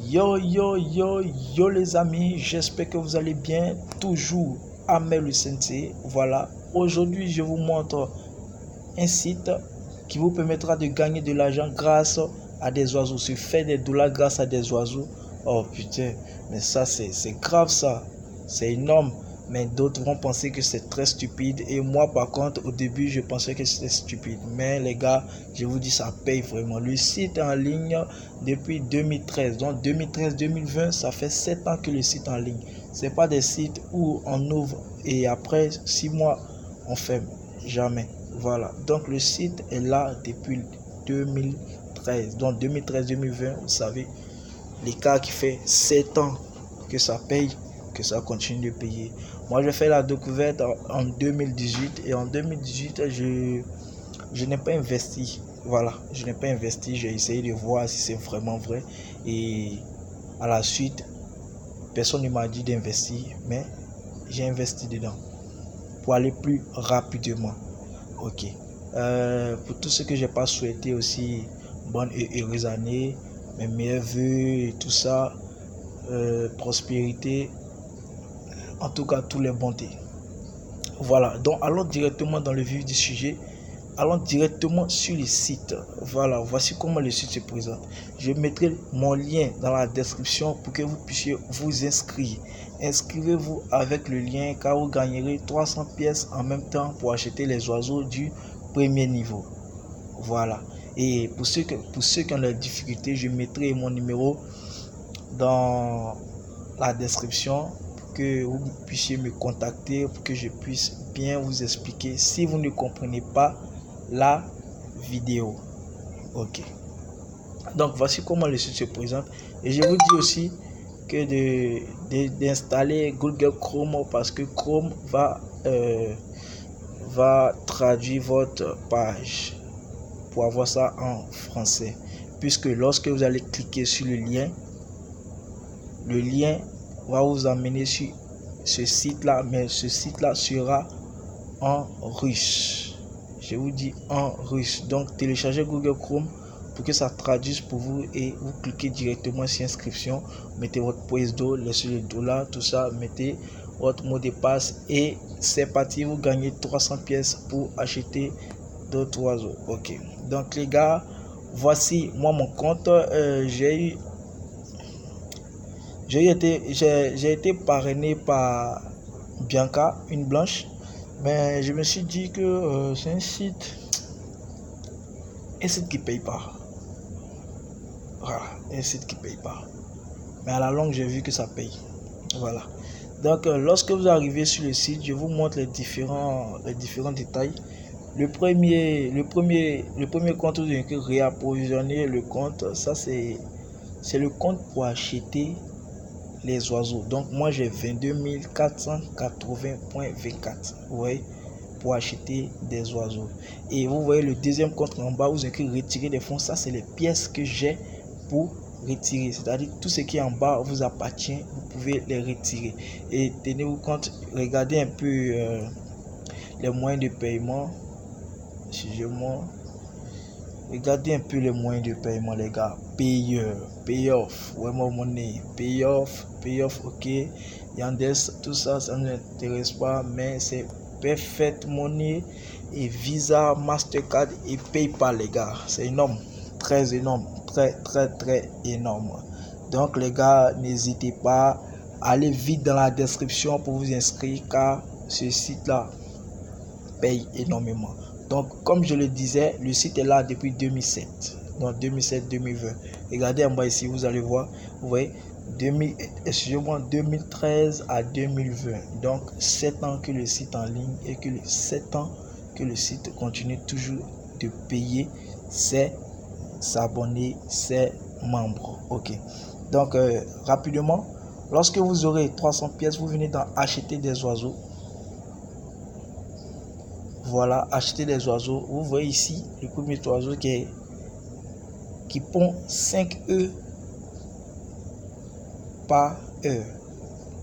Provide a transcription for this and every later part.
Yo les amis, j'espère que vous allez bien, toujours Amel le Sensei. Voilà, aujourd'hui je vous montre un site qui vous permettra de gagner de l'argent grâce à des oiseaux, se faire des dollars grâce à des oiseaux. Oh putain, mais ça c'est grave, ça c'est énorme. Mais d'autres vont penser que c'est très stupide. Et moi par contre, au début je pensais que c'était stupide. Mais les gars, je vous dis, ça paye vraiment. Le site est en ligne depuis 2013. Donc 2013-2020, ça fait 7 ans que le site est en ligne. C'est pas des sites où on ouvre et après 6 mois on ferme. Jamais. Voilà. Donc le site est là depuis 2013. Donc 2013-2020, vous savez, l'écart qui fait 7 ans que ça paye, que ça continue de payer. Moi, je fais la découverte en 2018 et en 2018, je n'ai pas investi. Voilà, je n'ai pas investi. J'ai essayé de voir si c'est vraiment vrai. Et à la suite, personne ne m'a dit d'investir, mais j'ai investi dedans pour aller plus rapidement. Ok. Pour tout ce que j'ai pas souhaité aussi, bonne et heureuse année, mes meilleurs voeux et tout ça, prospérité, en tout cas tous les bontés. Voilà, donc allons directement dans le vif du sujet. Allons directement sur le site. Voilà, voici comment le site se présente. Je mettrai mon lien dans la description pour que vous puissiez vous inscrire. Inscrivez-vous avec le lien car vous gagnerez 300 pièces en même temps pour acheter les oiseaux du premier niveau. Voilà. Et pour ceux qui ont des difficultés, je mettrai mon numéro dans la description pour que vous puissiez me contacter, pour que je puisse bien vous expliquer si vous ne comprenez pas la vidéo. Ok, donc voici comment le site se présente. Et je vous dis aussi que d'installer Google Chrome, parce que Chrome va traduire votre page pour avoir ça en français, puisque lorsque vous allez cliquer sur le lien va vous amener sur ce site là, mais ce site là sera en russe. Je vous dis en russe. Donc téléchargez Google Chrome pour que ça traduise pour vous et vous cliquez directement sur inscription, mettez votre pseudo, laissez le dollar, tout ça, mettez votre mot de passe et c'est parti, vous gagnez 300 pièces pour acheter d'autres oiseaux. Ok, donc les gars, voici moi mon compte. J'ai été parrainé par Bianca, une blanche. Mais je me suis dit que c'est un site qui paye pas. Voilà, un site qui paye pas. Mais à la longue, j'ai vu que ça paye. Voilà. Donc, lorsque vous arrivez sur le site, je vous montre les différents détails. Le premier compte, vous devez réapprovisionner le compte. Ça, c'est le compte pour acheter les oiseaux. Donc moi j'ai 22 480.24, vous voyez, pour acheter des oiseaux. Et vous voyez le deuxième compte en bas, vous écrit retirer des fonds. Ça c'est les pièces que j'ai pour retirer, c'est-à-dire tout ce qui est en bas vous appartient, vous pouvez les retirer. Et tenez-vous compte, regardez un peu les moyens de paiement. Regardez un peu les moyens de paiement, les gars. Payoff, vraiment money, payoff, ok. Yandex, tout ça, ça ne m'intéresse pas, mais c'est Perfect Money et Visa, Mastercard et PayPal, les gars. C'est énorme, très énorme, très énorme. Donc les gars, n'hésitez pas, allez vite dans la description pour vous inscrire car ce site-là paye énormément. Donc comme je le disais, le site est là depuis 2007. Donc 2007-2020. Regardez en bas ici, vous allez voir, vous voyez, 2013 à 2020. Donc 7 ans que le site est en ligne et que 7 ans que le site continue toujours de payer ses abonnés, ses membres. Ok. Donc rapidement, lorsque vous aurez 300 pièces, vous venez d'en acheter des oiseaux. Voilà, acheter des oiseaux. Vous voyez ici le premier oiseau qui pond 5 œufs par heure.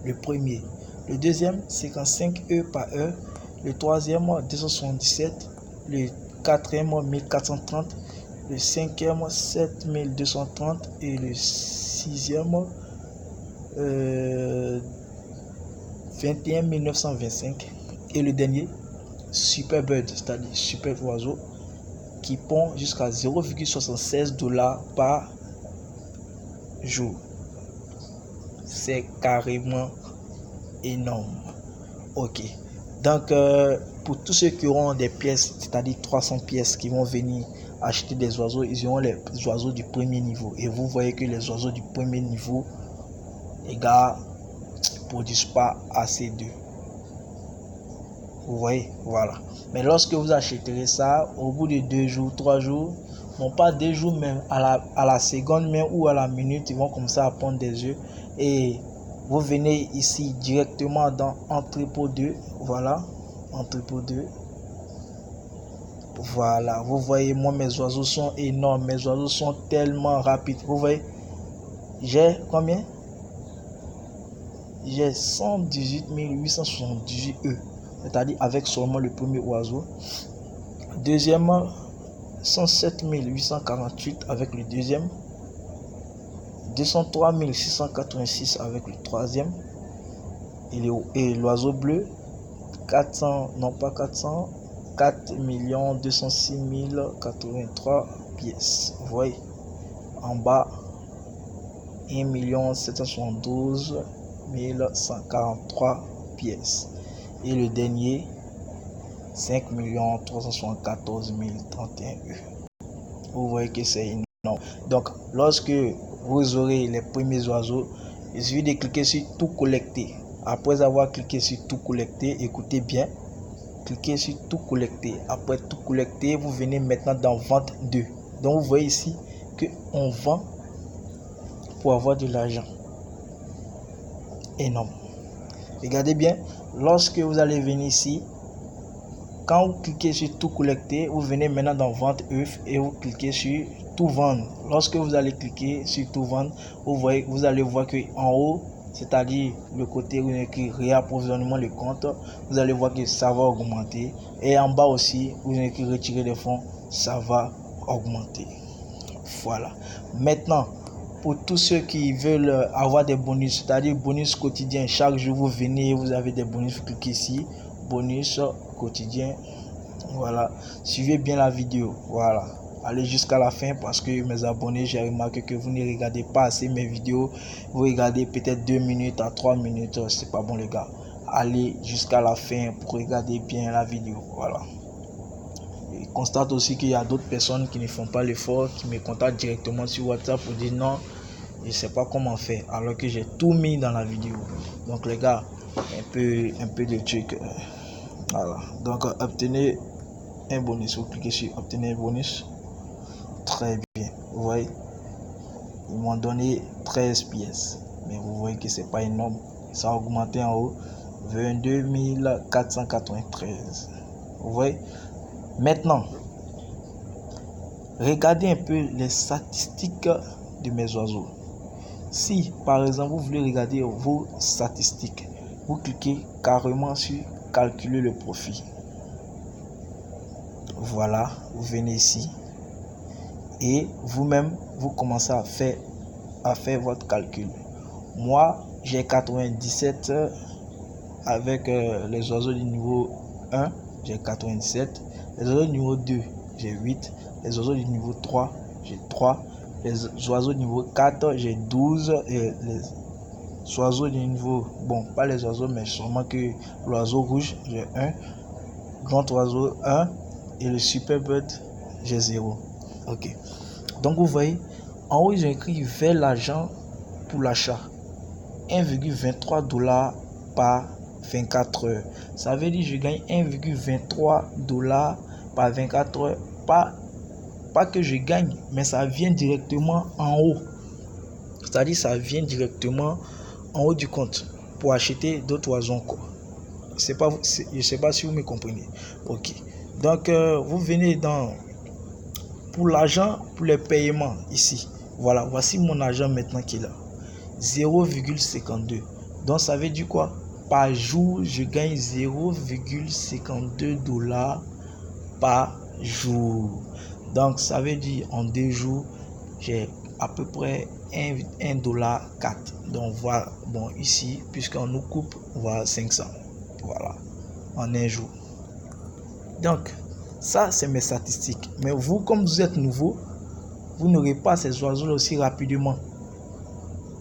Le premier. Le deuxième, 55 œufs par heure. Le troisième, 277. Le quatrième, 1430. Le cinquième, 7230. Et le sixième, 21 925. Et le dernier, Super Bird, c'est-à-dire super oiseau, qui pond jusqu'à 0,76 $ par jour. C'est carrément énorme. Ok. Donc, pour tous ceux qui auront des pièces, c'est-à-dire 300 pièces, qui vont venir acheter des oiseaux, ils auront les oiseaux du premier niveau. Et vous voyez que les oiseaux du premier niveau, les gars, ne produisent pas assez d'œufs. Vous voyez, voilà. Mais lorsque vous achèterez ça, au bout de 2 jours, 3 jours, non pas 2 jours même, à la seconde même ou à la minute, ils vont commencer à pondre des œufs. Et vous venez ici directement dans entrepôt 2. Voilà, entrepôt 2. Voilà, vous voyez, moi mes oiseaux sont énormes. Mes oiseaux sont tellement rapides. Vous voyez, j'ai combien? J'ai 118 878 œufs. C'est-à-dire avec seulement le premier oiseau. Deuxième, 107 848 avec le deuxième. 203 686 avec le troisième. Et l'oiseau bleu, 400, non pas 400, 4 206 083 pièces. Vous voyez, en bas, 1 772 143 pièces. Et le dernier, 5 374 031 œufs. Vous voyez que c'est énorme. Donc, lorsque vous aurez les premiers oiseaux, il suffit de cliquer sur tout collecter. Après avoir cliqué sur tout collecter, écoutez bien, cliquez sur tout collecter. Après tout collecter, vous venez maintenant dans vente 2. Donc, vous voyez ici que on vend pour avoir de l'argent. Énorme. Regardez bien, lorsque vous allez venir ici, quand vous cliquez sur tout collecter, vous venez maintenant dans vente œufs et vous cliquez sur tout vendre. Lorsque vous allez cliquer sur tout vendre, vous allez voir que en haut, c'est-à-dire le côté où il y a écrit réapprovisionnement le compte, vous allez voir que ça va augmenter. Et en bas aussi, où il y a écrit retirer des fonds, ça va augmenter. Voilà. Maintenant, pour tous ceux qui veulent avoir des bonus, c'est-à-dire bonus quotidien, chaque jour vous venez, vous avez des bonus, vous cliquez ici, bonus quotidien. Voilà, suivez bien la vidéo. Voilà, allez jusqu'à la fin parce que mes abonnés, j'ai remarqué que vous ne regardez pas assez mes vidéos. Vous regardez peut-être 2 minutes à 3 minutes, c'est pas bon les gars. Allez jusqu'à la fin pour regarder bien la vidéo. Voilà. Je constate aussi qu'il y a d'autres personnes qui ne font pas l'effort, qui me contactent directement sur WhatsApp pour dire non, je sais pas comment faire, alors que j'ai tout mis dans la vidéo. Donc les gars, un peu de trucs. Voilà. Donc obtenez un bonus. Vous cliquez sur obtenir un bonus. Très bien. Vous voyez, ils m'ont donné 13 pièces, mais vous voyez que c'est pas énorme. Ça a augmenté en haut, 22 493. Vous voyez. Maintenant, regardez un peu les statistiques de mes oiseaux. Si par exemple vous voulez regarder vos statistiques, vous cliquez carrément sur calculer le profit. Voilà, vous venez ici et vous-même vous commencez à faire votre calcul. Moi j'ai 97 avec les oiseaux du niveau 1, j'ai 97. Les oiseaux du niveau 2, j'ai 8. Les oiseaux du niveau 3, j'ai 3. Les oiseaux du niveau 4, j'ai 12. Et les oiseaux du niveau, bon, pas les oiseaux, mais sûrement que l'oiseau rouge, j'ai 1. Grand oiseau 1. Et le super bird, j'ai 0. Ok. Donc, vous voyez, en haut, ils ont écrit vers l'argent pour l'achat. 1,23 $ par 24 heures. Ça veut dire que je gagne 1,23 $ par 24 heures. Pas que je gagne, mais ça vient directement en haut. C'est-à-dire ça vient directement en haut du compte pour acheter d'autres oiseaux. Je ne sais pas si vous me comprenez. Ok. Donc, vous venez dans pour l'argent, pour les paiements ici. Voilà, voici mon argent maintenant qui est là. 0,52. Donc, ça veut dire quoi? Par jour, je gagne 0,52 $ par jour. Donc ça veut dire en 2 jours, j'ai à peu près $1.04. Donc voilà, bon ici, puisqu'on nous coupe, voilà 500. Voilà, en un jour. Donc ça c'est mes statistiques. Mais vous, comme vous êtes nouveau, vous n'aurez pas ces oiseaux là aussi rapidement.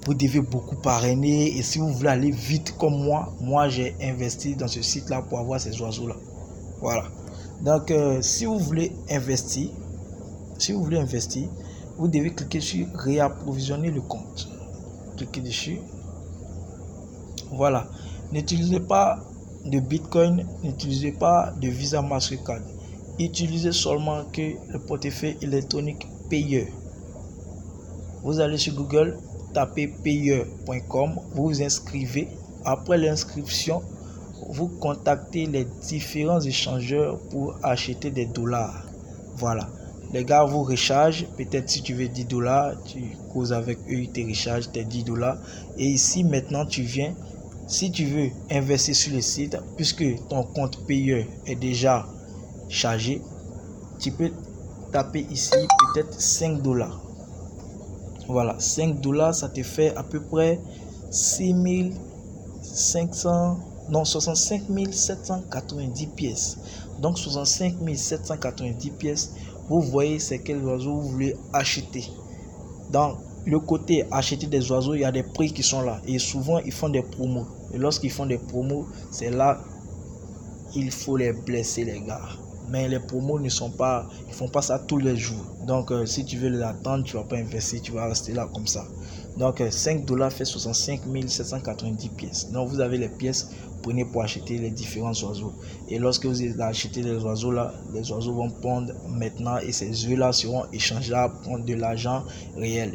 Vous devez beaucoup parrainer, et si vous voulez aller vite comme moi j'ai investi dans ce site là pour avoir ces oiseaux là. Voilà. Donc si vous voulez investir, vous devez cliquer sur réapprovisionner le compte. Cliquez dessus. Voilà. N'utilisez pas de Bitcoin, n'utilisez pas de Visa Mastercard. Utilisez seulement que le portefeuille électronique payeur. Vous allez sur Google, tapez payeur.com, vous vous inscrivez. Après l'inscription, vous contactez les différents échangeurs pour acheter des dollars. Voilà. Les gars vous rechargent. Peut-être si tu veux $10, tu causes avec eux, ils te rechargent tes $10. Et ici maintenant tu viens. Si tu veux investir sur le site, puisque ton compte payeur est déjà chargé, tu peux taper ici peut-être $5. Voilà, $5, ça te fait à peu près 6500, non 65 790 pièces. Donc 65 790 pièces, vous voyez c'est quels oiseaux vous voulez acheter. Dans le côté acheter des oiseaux, il y a des prix qui sont là. Et souvent, ils font des promos. Et lorsqu'ils font des promos, c'est là il faut les blesser les gars. Mais les promos ne sont pas, ils font pas ça tous les jours. Donc si tu veux les attendre, tu vas pas investir, tu vas rester là comme ça. Donc $5 fait 65 790 pièces. Donc vous avez les pièces, prenez pour acheter les différents oiseaux. Et lorsque vous avez acheté les oiseaux là, les oiseaux vont pondre maintenant et ces œufs là seront échangeables, prendre de l'argent réel.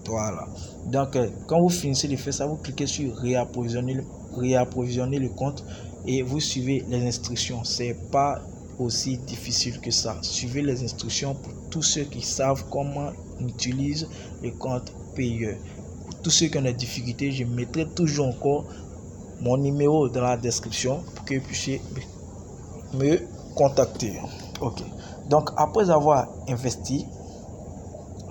Voilà. Donc quand vous finissez de faire ça, vous cliquez sur réapprovisionner le compte et vous suivez les instructions. C'est pas aussi difficile que ça. Suivez les instructions pour tous ceux qui savent comment on utilise le compte payeur. Pour tous ceux qui ont des difficultés, je mettrai toujours encore mon numéro dans la description pour que vous puissiez me contacter. Ok. Donc après avoir investi,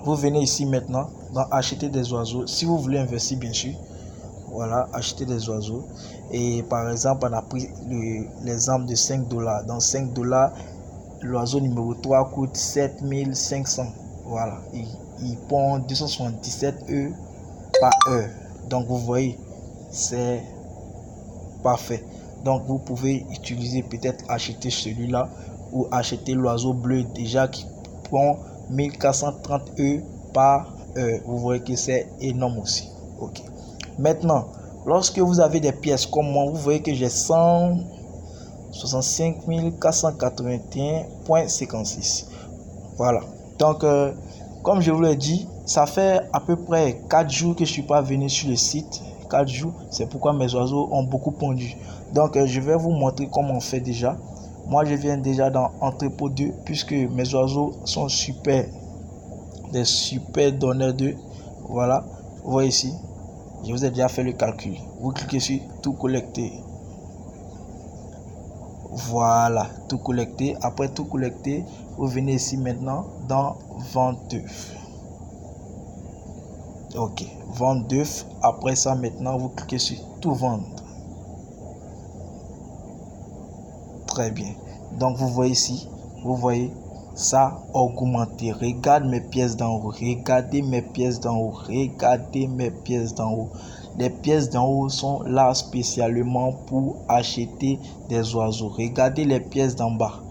vous venez ici maintenant dans acheter des oiseaux. Si vous voulez investir, bien sûr, voilà, acheter des oiseaux. Et par exemple, on a pris l'exemple de $5. Dans $5, l'oiseau numéro 3 coûte 7500. Voilà, il pond 277 œufs par heure. Donc vous voyez, c'est parfait. Donc vous pouvez utiliser, peut-être acheter celui-là ou acheter l'oiseau bleu déjà qui pond 1430 œufs par heure. Vous voyez que c'est énorme aussi. Ok. Maintenant, lorsque vous avez des pièces comme moi, vous voyez que j'ai 165 481,56. Voilà. Donc, comme je vous l'ai dit, ça fait à peu près 4 jours que je ne suis pas venu sur le site. 4 jours, c'est pourquoi mes oiseaux ont beaucoup pondu. Donc, je vais vous montrer comment on fait déjà. Moi, je viens déjà dans Entrepôt 2 puisque mes oiseaux sont super, des super donneurs d'œufs. Voilà, vous voyez ici. Je vous ai déjà fait le calcul. Vous cliquez sur tout collecter. Voilà, tout collecter. Après tout collecter, vous venez ici maintenant dans vente d'œufs. Ok, vente d'œufs. Après ça, maintenant, vous cliquez sur tout vendre. Très bien. Donc, vous voyez ici, vous voyez, ça augmenté. Regarde mes pièces d'en haut. Regardez mes pièces d'en haut. Regardez mes pièces d'en haut. Les pièces d'en haut sont là spécialement pour acheter des oiseaux. Regardez les pièces d'en bas.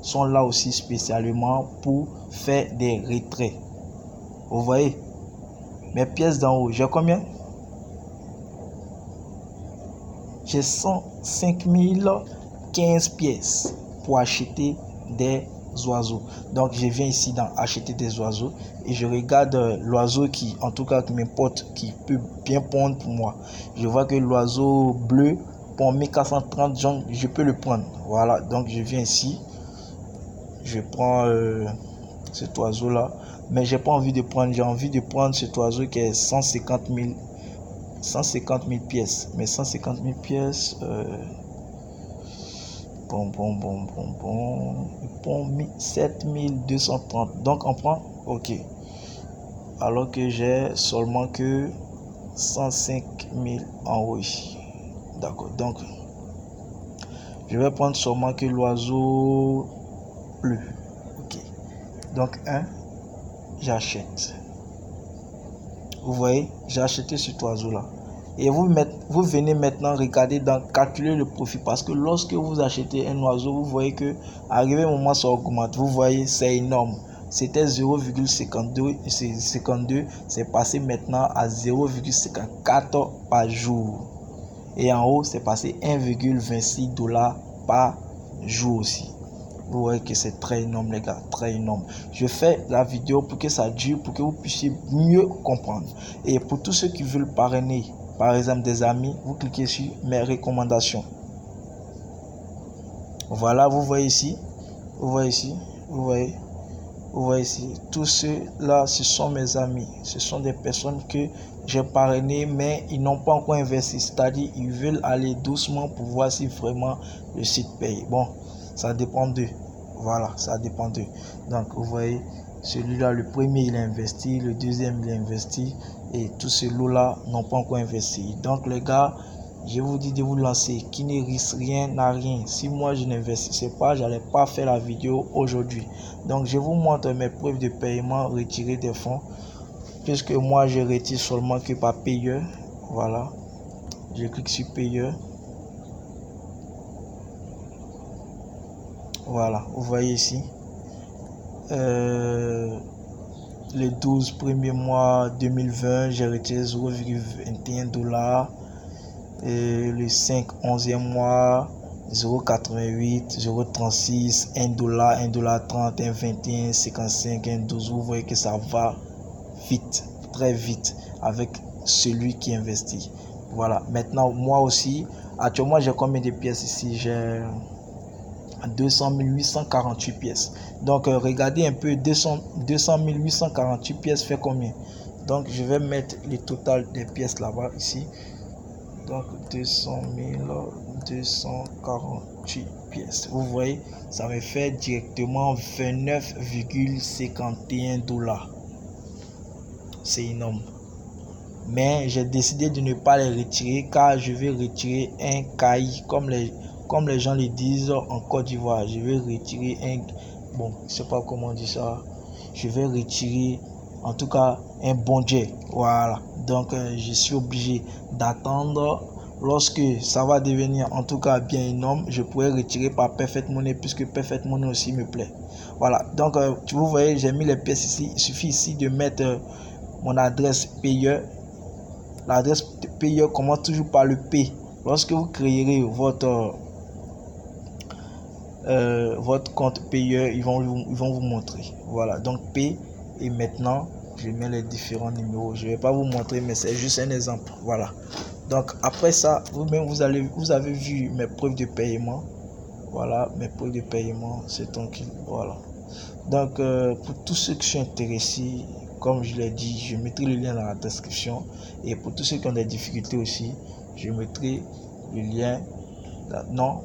Sont là aussi spécialement pour faire des retraits. Vous voyez, mes pièces d'en haut, j'ai combien? J'ai 105 015 pièces pour acheter des oiseaux. Donc je viens ici dans acheter des oiseaux et je regarde l'oiseau qui, en tout cas qui m'importe, qui peut bien pondre pour moi. Je vois que l'oiseau bleu pond 1430, je peux le prendre. Voilà, donc je viens ici, je prends cet oiseau là, mais j'ai pas envie de prendre, j'ai envie de prendre cet oiseau qui est 150 000 pièces, mais 150 000 pièces Bon, 7230. Donc on prend, ok. Alors que j'ai seulement que 105 000 en haut ici. D'accord. Donc je vais prendre seulement que l'oiseau bleu. Ok. Donc j'achète. Vous voyez, j'ai acheté cet oiseau là. Et vous venez maintenant regarder calculer le profit, parce que lorsque vous achetez un oiseau, vous voyez que arrivé un moment ça augmente. Vous voyez, c'est énorme. C'était 0,52, c'est passé maintenant à 0,54 par jour. Et en haut, c'est passé 1,26 $ par jour aussi. Vous voyez que c'est très énorme les gars, très énorme. Je fais la vidéo pour que ça dure, pour que vous puissiez mieux comprendre. Et pour tous ceux qui veulent parrainer, par exemple des amis, vous cliquez sur mes recommandations. Voilà, vous voyez ici, vous voyez ici, vous voyez ici, tous ceux-là, ce sont mes amis. Ce sont des personnes que j'ai parrainées, mais ils n'ont pas encore investi. C'est-à-dire, ils veulent aller doucement pour voir si vraiment le site paye. Bon, ça dépend d'eux. Voilà, ça dépend d'eux. Donc, vous voyez, celui-là, le premier, il a investi. Le deuxième, il a investi. Et tous ces lots-là n'ont pas encore investi. Donc, les gars, je vous dis de vous lancer. Qui ne risque rien n'a rien. Si moi, je n'investissais pas, je n'allais pas faire la vidéo aujourd'hui. Donc, je vous montre mes preuves de paiement retirées des fonds. Puisque moi, je retire seulement que par payeur. Voilà. Je clique sur payeur. Voilà, vous voyez ici, les 12 premiers mois 2020, j'ai retiré 0,21 $. Et le 5 11e mois, 0,88, 0,36, 1 $, 1,30 $, 1,21, 55, 1,12. Vous voyez que ça va vite, très vite avec celui qui investit. Voilà, maintenant moi aussi, actuellement j'ai combien de pièces ici? J'ai 200 848 pièces. Donc regardez un peu, 200 848 pièces fait combien? Donc je vais mettre le total des pièces là-bas ici. Donc 200 248 pièces. Vous voyez, ça me fait directement 29,51 $. C'est énorme. Mais j'ai décidé de ne pas les retirer, car je vais retirer un caï comme les gens le disent en Côte d'Ivoire. Je vais retirer bon, je sais pas comment on dit ça. Je vais retirer en tout cas un bon jet. Voilà. Donc je suis obligé d'attendre. Lorsque ça va devenir en tout cas bien énorme, je pourrais retirer par Perfect Money, puisque Perfect Money aussi me plaît. Voilà. Donc vous voyez, j'ai mis les pièces ici. Il suffit ici de mettre mon adresse payeur. L'adresse payeur commence toujours par le P. Lorsque vous créerez votre compte payeur, ils vont vous montrer. Voilà, donc P. Et maintenant je mets les différents numéros. Je vais pas vous montrer, mais c'est juste un exemple. Voilà. Donc après ça, vous-même vous avez vu mes preuves de paiement. Voilà, mes preuves de paiement, c'est tranquille. Voilà. Donc pour tous ceux qui sont intéressés, comme je l'ai dit, je mettrai le lien dans la description. Et pour tous ceux qui ont des difficultés aussi, je mettrai le lien. Non,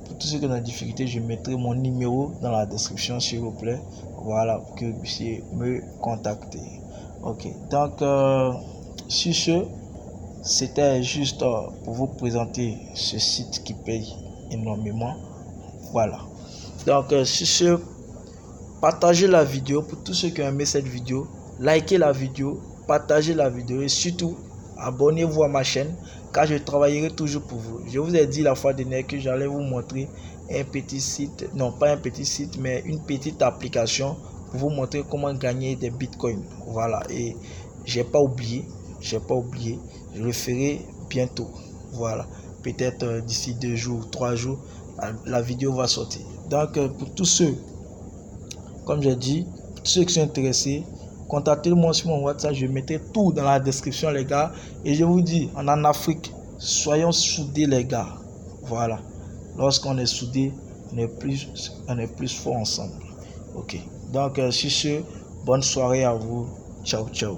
pour tous ceux qui ont des difficultés, je mettrai mon numéro dans la description, s'il vous plaît. Voilà, pour que vous puissiez me contacter. Ok, donc sur ce, c'était juste pour vous présenter ce site qui paye énormément. Voilà. Donc sur ce, partagez la vidéo. Pour tous ceux qui ont aimé cette vidéo, likez la vidéo, partagez la vidéo et surtout abonnez-vous à ma chaîne, car je travaillerai toujours pour vous. Je vous ai dit la fois dernière que j'allais vous montrer un petit site, non pas un petit site, mais une petite application pour vous montrer comment gagner des bitcoins. Voilà, et j'ai pas oublié, je le ferai bientôt. Voilà, peut-être d'ici 2 jours, 3 jours, la vidéo va sortir. Donc pour tous ceux, comme j'ai dit, tous ceux qui sont intéressés, contactez-moi sur mon WhatsApp, je mettrai tout dans la description les gars. Et je vous dis, en Afrique, soyons soudés les gars. Voilà. Lorsqu'on est soudés, on est plus fort ensemble. Ok. Donc sur ce, bonne soirée à vous. Ciao, ciao.